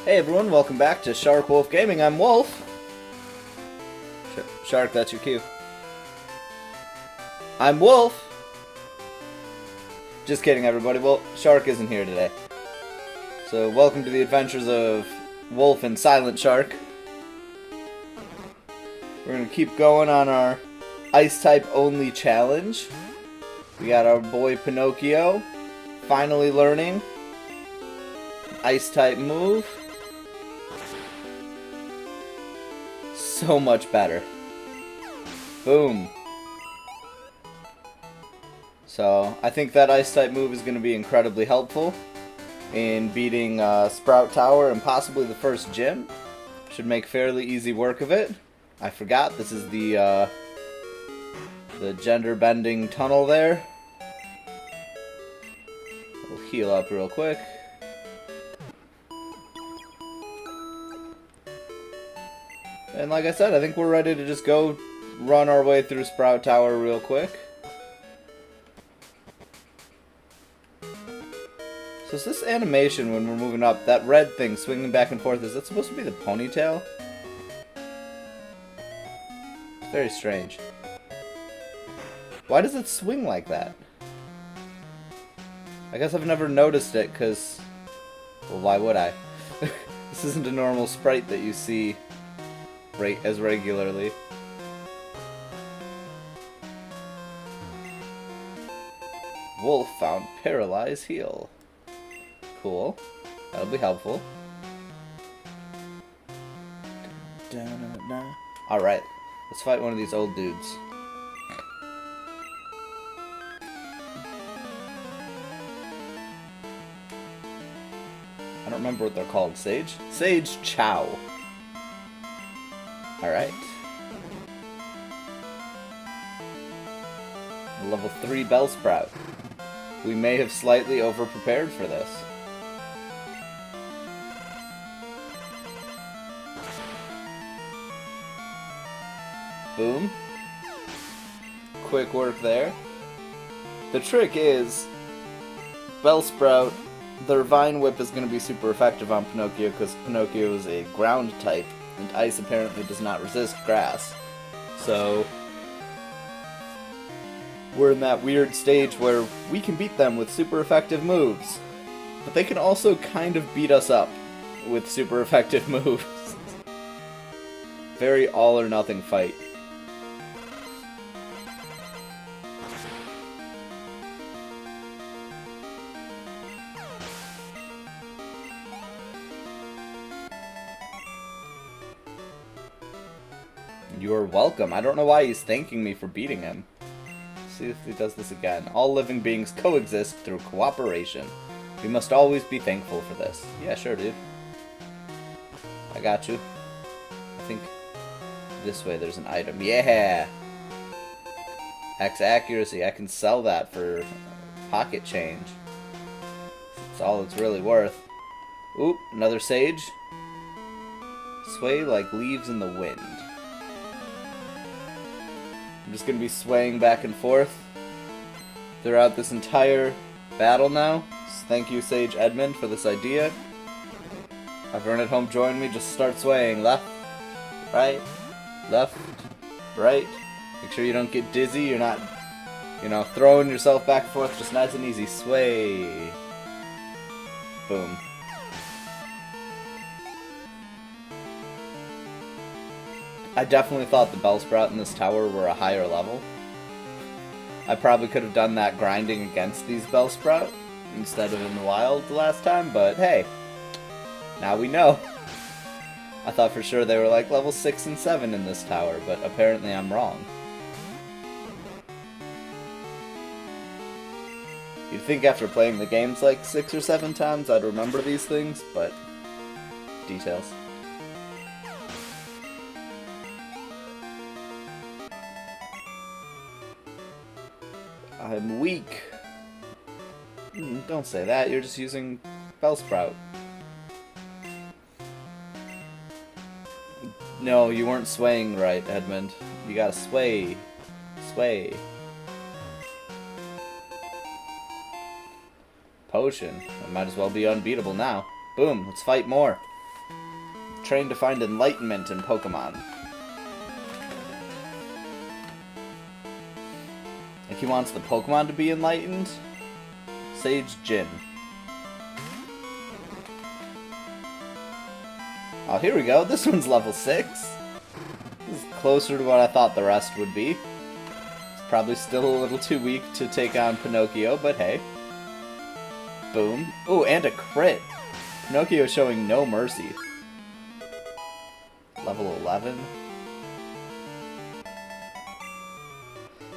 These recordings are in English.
Hey everyone, welcome back to SharkWolf Gaming. I'm Wolf. Shark, that's your cue. I'm Wolf. Just kidding, everybody. Well, Shark isn't here today. So, welcome to the adventures of Wolf and Silent Shark. We're gonna keep going on our Ice-type only challenge. We got our boy Pinocchio finally learning Ice-type move. So much better. Boom. So, I think that Ice-type move is going to be incredibly helpful in beating Sprout Tower and possibly the first gym. Should make fairly easy work of it. I forgot, this is the gender-bending tunnel there. We'll heal up real quick. And like I said, I think we're ready to just go run our way through Sprout Tower real quick. So is this animation when we're moving up, that red thing swinging back and forth, is that supposed to be the ponytail? It's very strange. Why does it swing like that? I guess I've never noticed it, because... well, why would I? This isn't a normal sprite that you see as regularly. Wolf found Paralyze Heal. Cool. That'll be helpful. Alright, let's fight one of these old dudes. I don't remember what they're called. Sage? Sage Chow. Alright. Level 3 Bellsprout. We may have slightly over-prepared for this. Boom. Quick work there. The trick is, Bellsprout, their Vine Whip is going to be super effective on Pinocchio because Pinocchio is a ground type. And ice apparently does not resist grass. So, we're in that weird stage where we can beat them with super effective moves. But they can also kind of beat us up with super effective moves. Very all or nothing fight. You're welcome. I don't know why he's thanking me for beating him. Let's see if he does this again. All living beings coexist through cooperation. We must always be thankful for this. Yeah, sure, dude. I got you. I think this way there's an item. Yeah! X accuracy. I can sell that for pocket change. That's all it's really worth. Oop, another sage. Sway like leaves in the wind. I'm just going to be swaying back and forth throughout this entire battle now. So thank you, Sage Edmund, for this idea. Everyone at home join me, just start swaying. Left, right, left, right. Make sure you don't get dizzy, you're not, throwing yourself back and forth, just nice and easy. Sway. Boom. I definitely thought the Bellsprout in this tower were a higher level. I probably could have done that grinding against these Bellsprout instead of in the wild the last time, but hey, now we know. I thought for sure they were like level 6 and 7 in this tower, but apparently I'm wrong. You'd think after playing the games like 6 or 7 times I'd remember these things, but details. I'm weak. Don't say that, you're just using Bellsprout. No, you weren't swaying right, Edmund. You gotta sway. Sway. Potion. I might as well be unbeatable now. Boom, let's fight more. Train to find enlightenment in Pokemon. Like he wants the Pokemon to be enlightened? Sage Jin. Oh, here we go. This one's level 6. This is closer to what I thought the rest would be. It's probably still a little too weak to take on Pinocchio, but hey. Boom. Ooh, and a crit. Pinocchio showing no mercy. Level 11.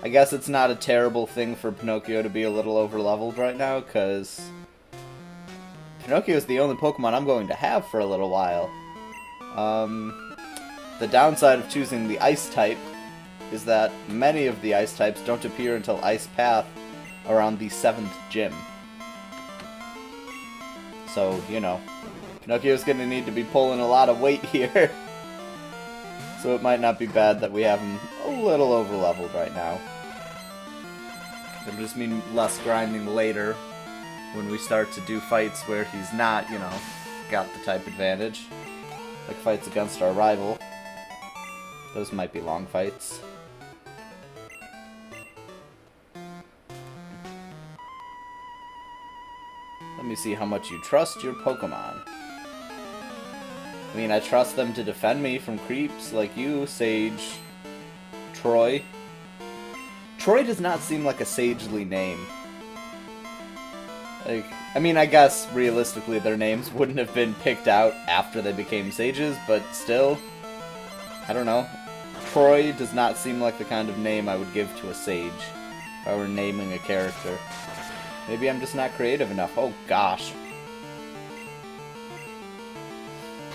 I guess it's not a terrible thing for Pinocchio to be a little over-leveled right now, because Pinocchio is the only Pokemon I'm going to have for a little while. The downside of choosing the Ice type is that many of the Ice types don't appear until Ice Path around the 7th gym. So, you know, Pinocchio's going to need to be pulling a lot of weight here. So it might not be bad that we have him a little over-leveled right now. It'll just mean less grinding later when we start to do fights where he's not, you know, got the type advantage. Like fights against our rival. Those might be long fights. Let me see how much you trust your Pokemon. I mean, I trust them to defend me from creeps like you, Sage. Troy. Troy does not seem like a sagely name. Like, I mean, I guess, realistically, their names wouldn't have been picked out after they became sages, but still, I don't know. Troy does not seem like the kind of name I would give to a sage if I were naming a character. Maybe I'm just not creative enough. Oh, gosh.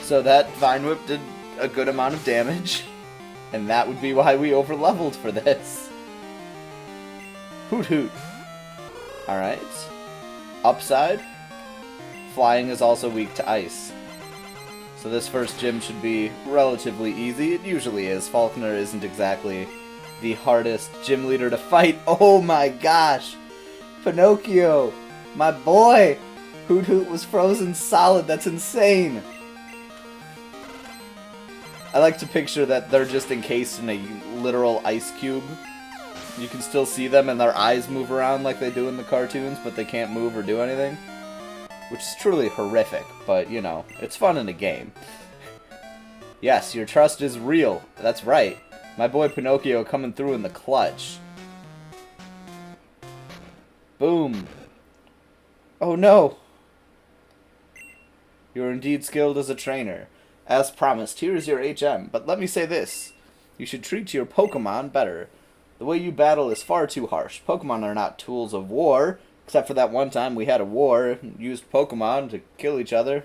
So that Vine Whip did a good amount of damage, and that would be why we over-leveled for this. Hoot hoot. Alright. Upside, flying is also weak to ice. So this first gym should be relatively easy. It usually is. Falconer isn't exactly the hardest gym leader to fight. Oh my gosh! Pinocchio! My boy! Hoot Hoot was frozen solid. That's insane! I like to picture that they're just encased in a literal ice cube. You can still see them and their eyes move around like they do in the cartoons, but they can't move or do anything. Which is truly horrific, but, you know, it's fun in a game. Yes, your trust is real. That's right. My boy Pinocchio coming through in the clutch. Boom. Oh no! You're indeed skilled as a trainer. As promised, here is your HM, but let me say this. You should treat your Pokemon better. The way you battle is far too harsh. Pokemon are not tools of war, except for that one time we had a war and used Pokemon to kill each other.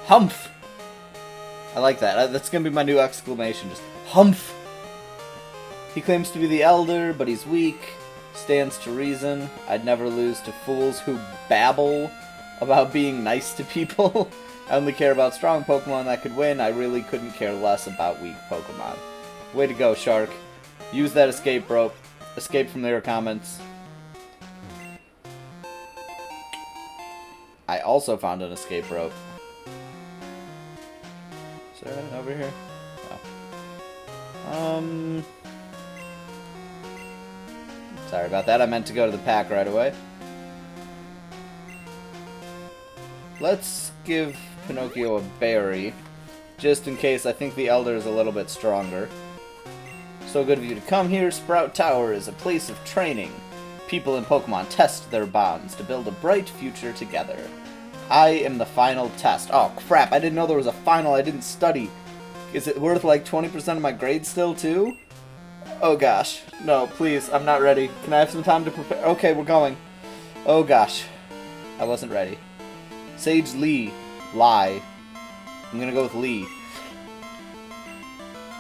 Humph! I like that. That's going to be my new exclamation. Just, humph! He claims to be the elder, but he's weak. Stands to reason. I'd never lose to fools who babble about being nice to people. I only care about strong Pokemon that could win. I really couldn't care less about weak Pokemon. Way to go, Shark. Use that escape rope. Escape from their comments. I also found an escape rope. Is there anything over here? No. Sorry about that. I meant to go to the pack right away. Let's give Pinocchio a berry, just in case. I think the Elder is a little bit stronger. So good of you to come here. Sprout Tower is a place of training. People in Pokemon test their bonds to build a bright future together. I am the final test. Oh, crap. I didn't know there was a final. I didn't study. Is it worth like 20% of my grade still, too? Oh, gosh. No, please. I'm not ready. Can I have some time to prepare? Okay, we're going. Oh, gosh. I wasn't ready. Sage Lee. Lie. I'm gonna go with Lee.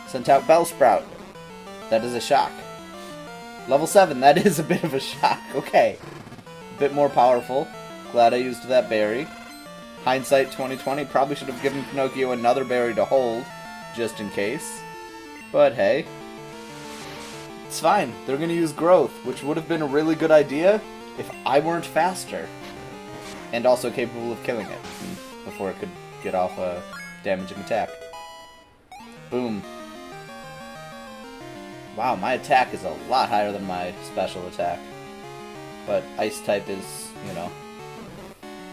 Sent out Bellsprout. That is a shock. Level 7, that is a bit of a shock. Okay. A bit more powerful. Glad I used that berry. Hindsight 2020, probably should have given Pinocchio another berry to hold, just in case. But hey. It's fine. They're going to use growth, which would have been a really good idea if I weren't faster. And also capable of killing it. before it could get off a damaging attack. Boom. Wow, my attack is a lot higher than my special attack. But ice type is, you know,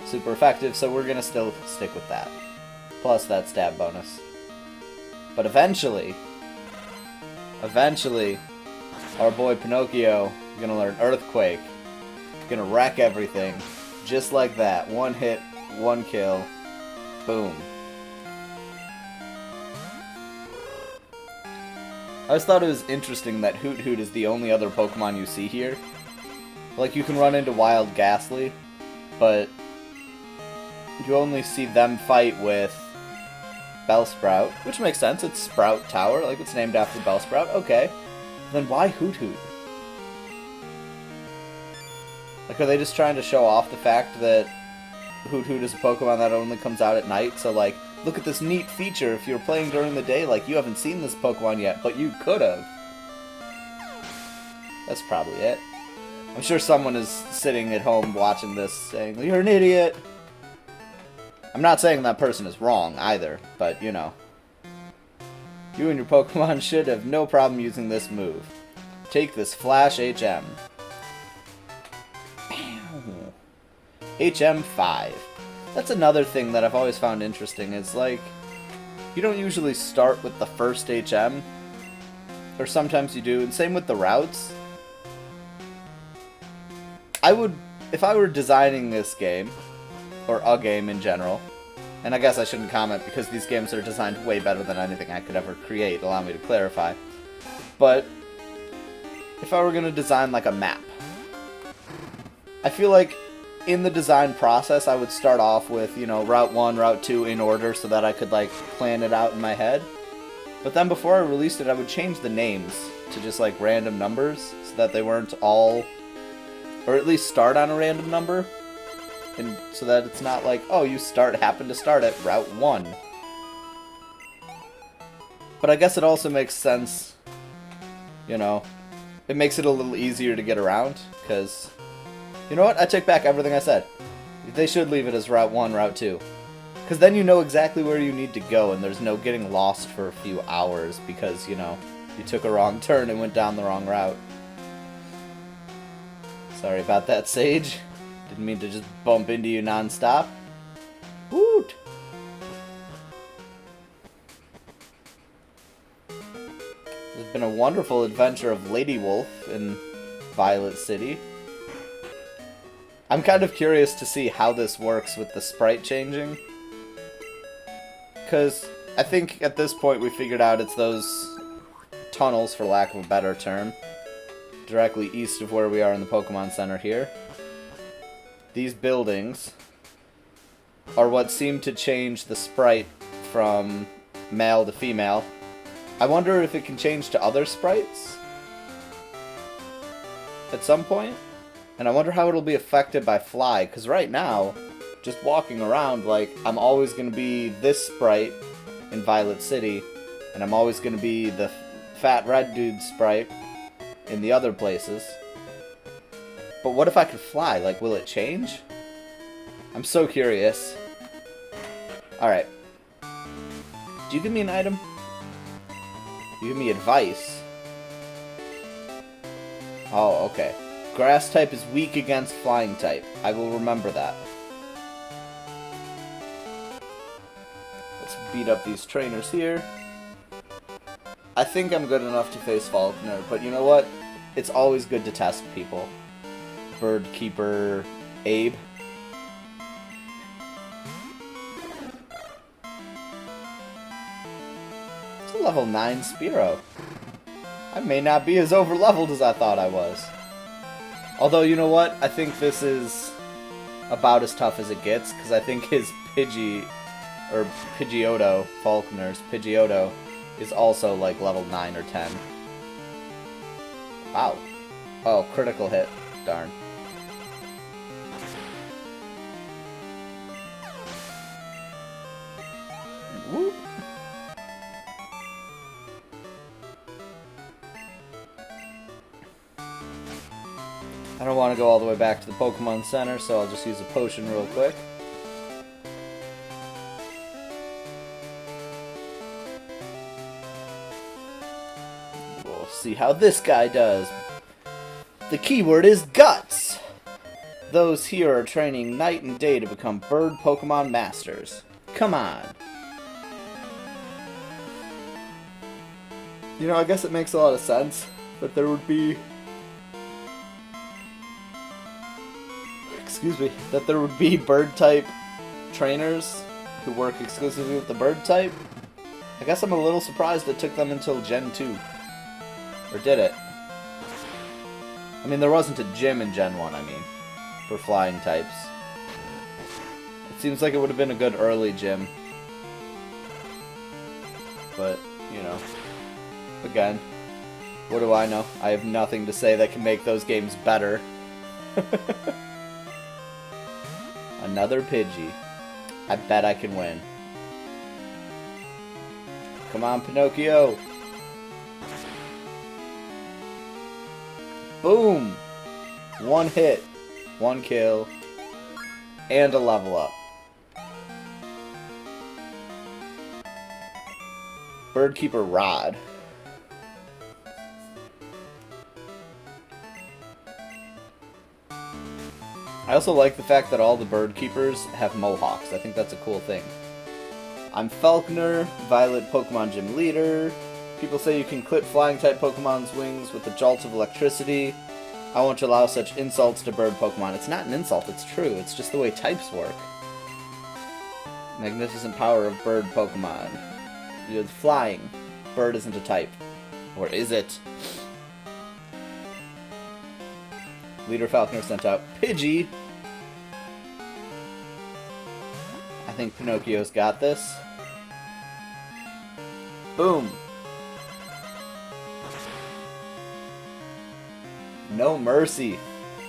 super effective, so we're gonna still stick with that. Plus that stab bonus. But eventually, our boy Pinocchio is gonna learn Earthquake. Gonna wreck everything. Just like that. One hit, one kill. Boom. I always thought it was interesting that Hoot Hoot is the only other Pokemon you see here. Like, you can run into Wild Ghastly, but you only see them fight with Bellsprout, which makes sense. It's Sprout Tower, like it's named after Bellsprout. Okay. Then why Hoot Hoot? Like, are they just trying to show off the fact that Hoot Hoot is a Pokemon that only comes out at night? So, like, look at this neat feature. If you're playing during the day, like, you haven't seen this Pokemon yet, but you could have. That's probably it. I'm sure someone is sitting at home watching this saying, "You're an idiot." I'm not saying that person is wrong either, but, you know. You and your Pokemon should have no problem using this move. Take this Flash HM. HM5. That's another thing that I've always found interesting, is like, you don't usually start with the first HM, or sometimes you do, and same with the routes. I would, if I were designing this game, or a game in general, and I guess I shouldn't comment because these games are designed way better than anything I could ever create, allow me to clarify, but if I were going to design like a map, I feel like in the design process I would start off with, you know, Route 1, Route 2 in order so that I could like plan it out in my head, but then before I released it I would change the names to just like random numbers so that they weren't all, or at least start on a random number. And so that it's not like, oh, you happen to start at Route 1. But I guess it also makes sense, you know, it makes it a little easier to get around, because, you know what, I take back everything I said. They should leave it as Route 1, Route 2. Because then you know exactly where you need to go, and there's no getting lost for a few hours because, you know, you took a wrong turn and went down the wrong route. Sorry about that, Sage. Didn't mean to just bump into you non-stop. Woot! It's been a wonderful adventure of Lady Wolf in Violet City. I'm kind of curious to see how this works with the sprite changing. Because I think at this point we figured out it's those tunnels, for lack of a better term, directly east of where we are in the Pokemon Center here. These buildings are what seem to change the sprite from male to female. I wonder if it can change to other sprites at some point. And I wonder how it'll be affected by Fly, because right now, just walking around, like, I'm always going to be this sprite in Violet City, and I'm always going to be the fat red dude sprite in the other places. But what if I could fly? Like, will it change? I'm so curious. Alright. Do you give me an item? You give me advice. Oh, okay. Grass type is weak against flying type. I will remember that. Let's beat up these trainers here. I think I'm good enough to face Faulkner, but you know what? It's always good to test people. Bird Keeper Abe. It's a level 9 Spearow. I may not be as over-leveled as I thought I was. Although, you know what? I think this is about as tough as it gets, because I think his Pidgeotto, Faulkner's Pidgeotto, is also like level 9 or 10. Wow. Oh, critical hit. Darn. Whoop. I don't want to go all the way back to the Pokemon Center, so I'll just use a potion real quick. See how this guy does. The keyword is guts. Those here are training night and day to become bird Pokemon masters. Come on. You know, I guess it makes a lot of sense that there would be... Excuse me. That there would be bird-type trainers who work exclusively with the bird type. I guess I'm a little surprised it took them until Gen 2. Or did it? I mean, there wasn't a gym in Gen 1, I mean, for flying types. It seems like it would have been a good early gym. But, you know, again, what do I know? I have nothing to say that can make those games better. Another Pidgey. I bet I can win. Come on, Pinocchio. Boom! One hit, one kill, and a level up. Birdkeeper Rod. I also like the fact that all the bird keepers have mohawks. I think that's a cool thing. I'm Falconer, Violet Pokemon Gym Leader. People say you can clip flying-type Pokemon's wings with a jolt of electricity. I won't allow such insults to bird Pokemon. It's not an insult, it's true. It's just the way types work. Magnificent power of bird Pokemon. You're flying. Bird isn't a type. Or is it? Leader Falconer sent out Pidgey. I think Pinocchio's got this. Boom. No mercy.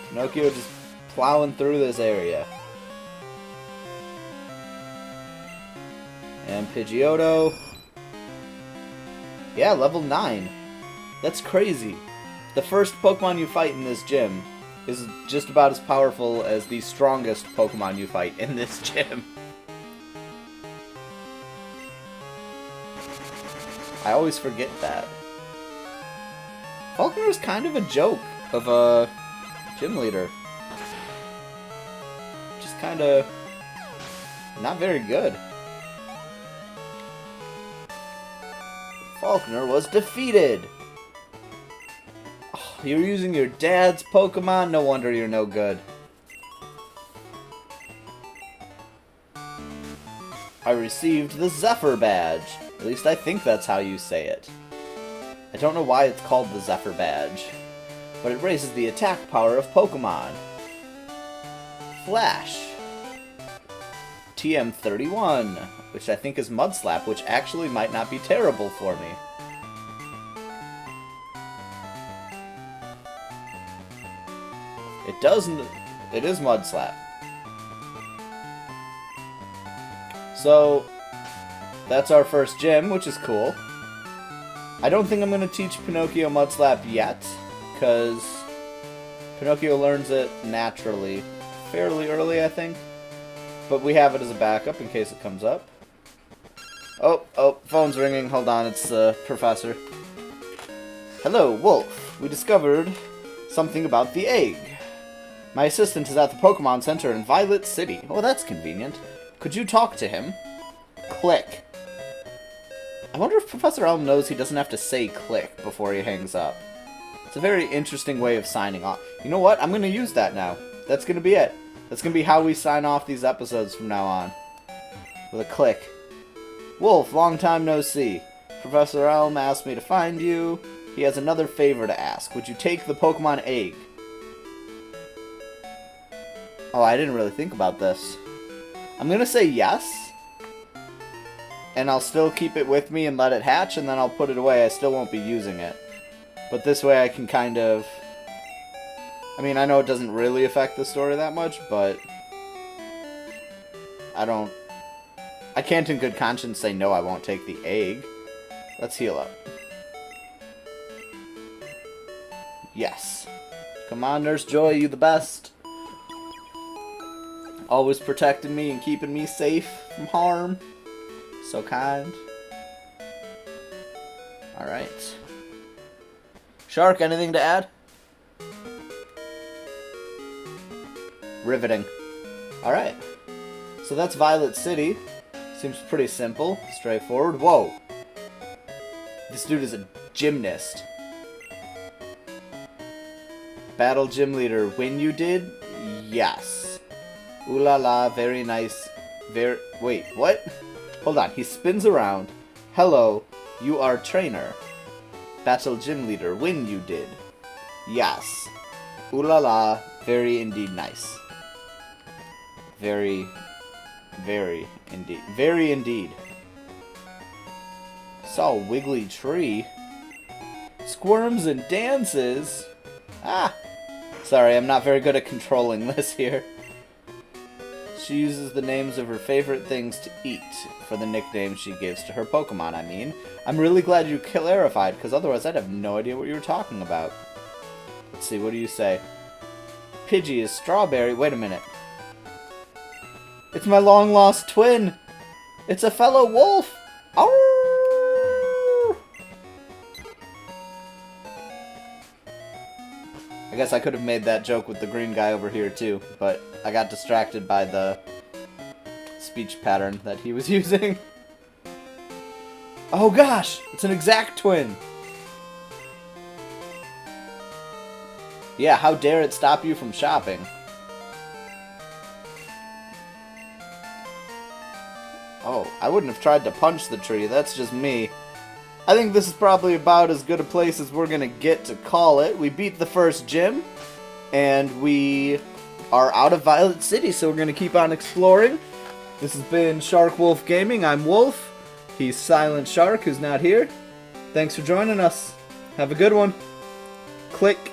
Pinocchio just plowing through this area. And Pidgeotto. Yeah, level 9. That's crazy. The first Pokemon you fight in this gym is just about as powerful as the strongest Pokemon you fight in this gym. I always forget that. Falconer is kind of a joke of a gym leader. Just kind of not very good. Falconer was defeated. Oh, you're using your dad's Pokemon? No wonder you're no good. I received the Zephyr badge. At least I think that's how you say it. I don't know why it's called the Zephyr badge, but it raises the attack power of Pokemon. Flash. TM31, which I think is Mud Slap, which actually might not be terrible for me. It is Mud Slap. So, that's our first gym, which is cool. I don't think I'm going to teach Pinocchio Mud Slap yet, because Pinocchio learns it naturally fairly early, I think. But we have it as a backup in case it comes up. Oh, phone's ringing. Hold on, it's the professor. Hello, Wolf. We discovered something about the egg. My assistant is at the Pokemon Center in Violet City. Oh, that's convenient. Could you talk to him? Click. I wonder if Professor Elm knows he doesn't have to say click before he hangs up. It's a very interesting way of signing off. You know what? I'm going to use that now. That's going to be it. That's going to be how we sign off these episodes from now on. With a click. Wolf, long time no see. Professor Elm asked me to find you. He has another favor to ask. Would you take the Pokemon egg? Oh, I didn't really think about this. I'm going to say yes. And I'll still keep it with me and let it hatch, and then I'll put it away. I still won't be using it. But this way I can kind of... I mean, I know it doesn't really affect the story that much, but... I can't in good conscience say no, I won't take the egg. Let's heal up. Yes. Come on, Nurse Joy, you the best. Always protecting me and keeping me safe from harm. So kind. Alright. Shark, anything to add? Riveting. Alright. So that's Violet City. Seems pretty simple, straightforward. Whoa. This dude is a gymnast. Battle gym leader. When you did? Yes. Ooh la la, very nice. Wait, what? Hold on, he spins around. Hello, you are trainer. Battle gym leader. When you did? Yes. Ooh la la, very indeed nice. Very indeed. Very indeed. Saw a wiggly tree. Squirms and dances. Ah! Sorry, I'm not very good at controlling this here. She uses the names of her favorite things to eat for the nicknames she gives to her Pokemon, I mean. I'm really glad you clarified, because otherwise I'd have no idea what you were talking about. Let's see, what do you say? Pidgey is strawberry. Wait a minute. It's my long-lost twin! It's a fellow wolf! Arrgh! I guess I could have made that joke with the green guy over here too, but I got distracted by the speech pattern that he was using. Oh gosh! It's an exact twin! Yeah, how dare it stop you from shopping? Oh, I wouldn't have tried to punch the tree, that's just me. I think this is probably about as good a place as we're gonna get to call it. We beat the first gym, and we are out of Violet City, so we're gonna keep on exploring. This has been SharkWolf Gaming. I'm Wolf. He's Silent Shark, who's not here. Thanks for joining us. Have a good one. Click.